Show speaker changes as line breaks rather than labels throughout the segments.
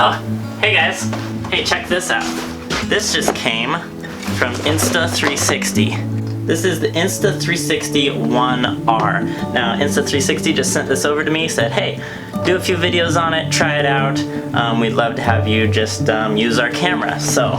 Oh, hey guys. Hey, check this out. This just came from Insta360. This is the Insta360 1R. Now, Insta360 just sent this over to me, said, hey, do a few videos on it, try it out. We'd love to have you just use our camera. So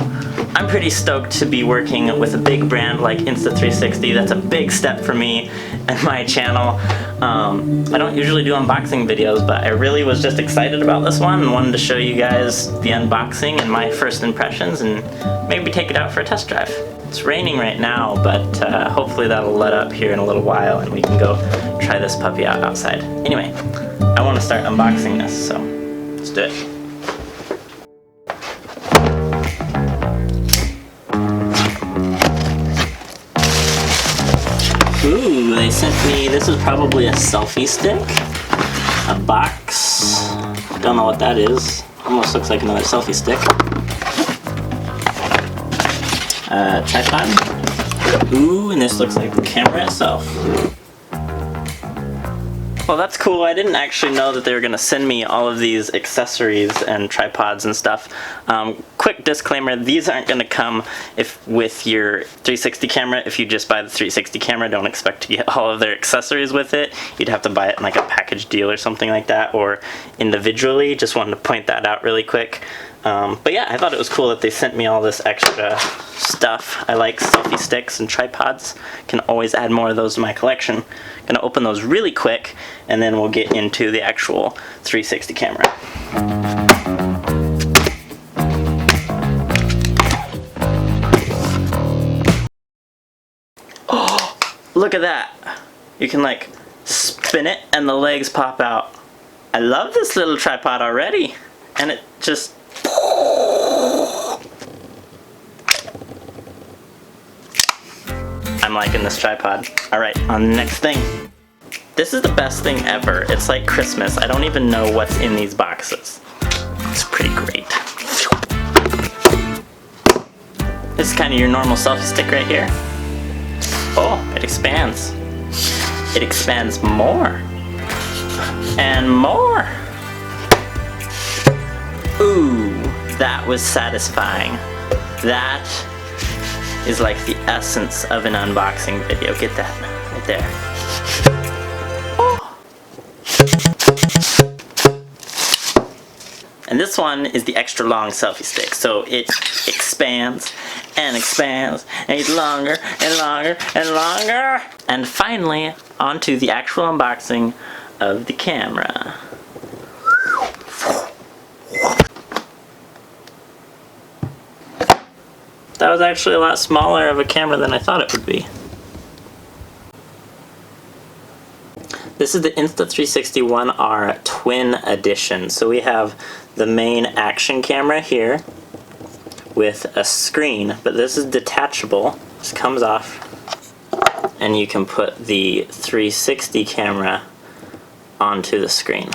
I'm pretty stoked to be working with a big brand like Insta360. That's a big step for me and my channel. I don't usually do unboxing videos, but I really was just excited about this one and wanted to show you guys the unboxing and my first impressions and maybe take it out for a test drive. It's raining right now, but hopefully that'll let up here in a little while and we can go try this puppy out outside. Anyway, I want to start unboxing this, so let's do it. Ooh, they sent me, this is probably a selfie stick, a box, don't know what that is, almost looks like another selfie stick, tripod, ooh, and this looks like the camera itself. Well, that's cool. I didn't actually know that they were going to send me all of these accessories and tripods and stuff. Quick disclaimer, these aren't going to come with your 360 camera. If you just buy the 360 camera, don't expect to get all of their accessories with it. You'd have to buy it in like a package deal or something like that, or individually. Just wanted to point that out really quick. But yeah, I thought it was cool that they sent me all this extra stuff. I like selfie sticks and tripods. Can always add more of those to my collection. Gonna open those really quick and then we'll get into the actual 360 camera. Oh, look at that. You can like spin it and the legs pop out. I love this little tripod already. And it just I'm liking this tripod. Alright, on the next thing. This is the best thing ever. It's like Christmas. I don't even know what's in these boxes. It's pretty great. This is kind of your normal selfie stick right here. Oh, it expands. It expands more. And more. Ooh, that was satisfying. That is like the essence of an unboxing video. Get that right there. Oh. And this one is the extra long selfie stick. So it expands and expands and gets longer and longer and longer. And finally, onto the actual unboxing of the camera. That was actually a lot smaller of a camera than I thought it would be. This is the Insta360 1R Twin Edition. So we have the main action camera here with a screen, but this is detachable. This comes off and you can put the 360 camera onto the screen.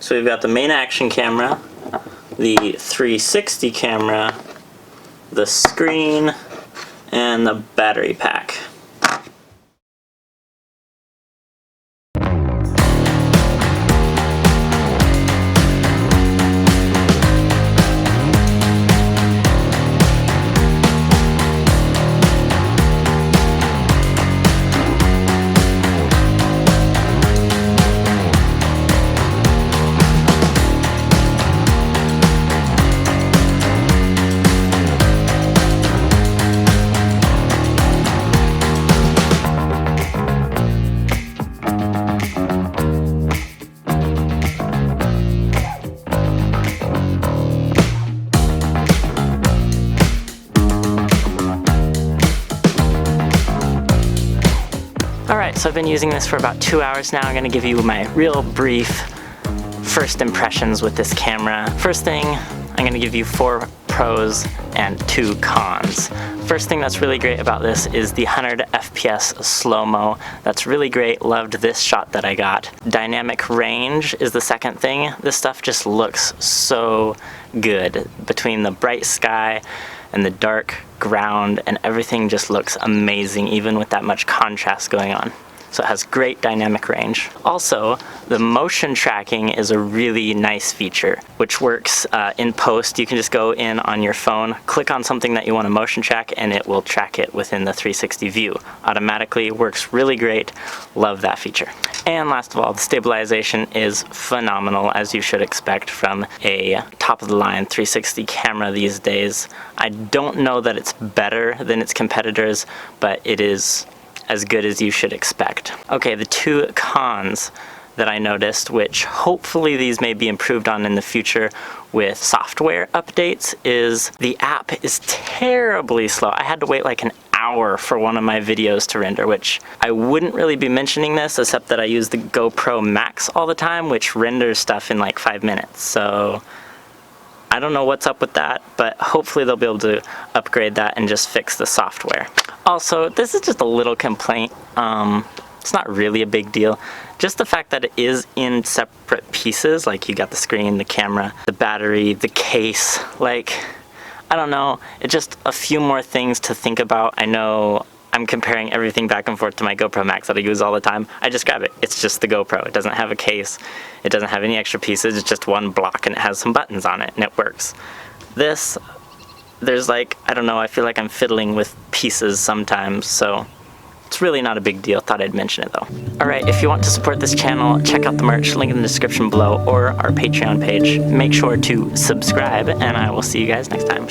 So we've got the main action camera, the 360 camera, the screen, and the battery pack. Alright, so I've been using this for about 2 hours now. I'm going to give you my real brief first impressions with this camera. First thing, I'm going to give you 4 pros and 2 cons. First thing that's really great about this is the 100 FPS slow-mo. That's really great. Loved this shot that I got. Dynamic range is the second thing. This stuff just looks so good. Between the bright sky and the dark ground and everything just looks amazing even with that much contrast going on. so it has great dynamic range. Also, the motion tracking is a really nice feature, which works in post. You can just go in on your phone, click on something that you want to motion track, and it will track it within the 360 view. Automatically, works really great. Love that feature. And last of all, the stabilization is phenomenal, as you should expect from a top-of-the-line 360 camera these days. I don't know that it's better than its competitors, but it is as good as you should expect. Okay, the two cons that I noticed, which hopefully these may be improved on in the future with software updates, is the app is terribly slow. I had to wait like an hour for one of my videos to render, which I wouldn't really be mentioning this except that I use the GoPro Max all the time, which renders stuff in like 5 minutes. So I don't know what's up with that, but hopefully they'll be able to upgrade that and just fix the software. Also, this is just a little complaint. It's not really a big deal. Just the fact that it is in separate pieces, like you got the screen, the camera, the battery, the case, like, I don't know, it's just a few more things to think about. I know I'm comparing everything back and forth to my GoPro Max that I use all the time. I just grab it. It's just the GoPro. It doesn't have a case. It doesn't have any extra pieces. It's just one block and it has some buttons on it and it works. This, there's like, I don't know, I feel like I'm fiddling with pieces sometimes, so it's really not a big deal. Thought I'd mention it though. Alright, if you want to support this channel, check out the merch, link in the description below, or our Patreon page. Make sure to subscribe, and I will see you guys next time.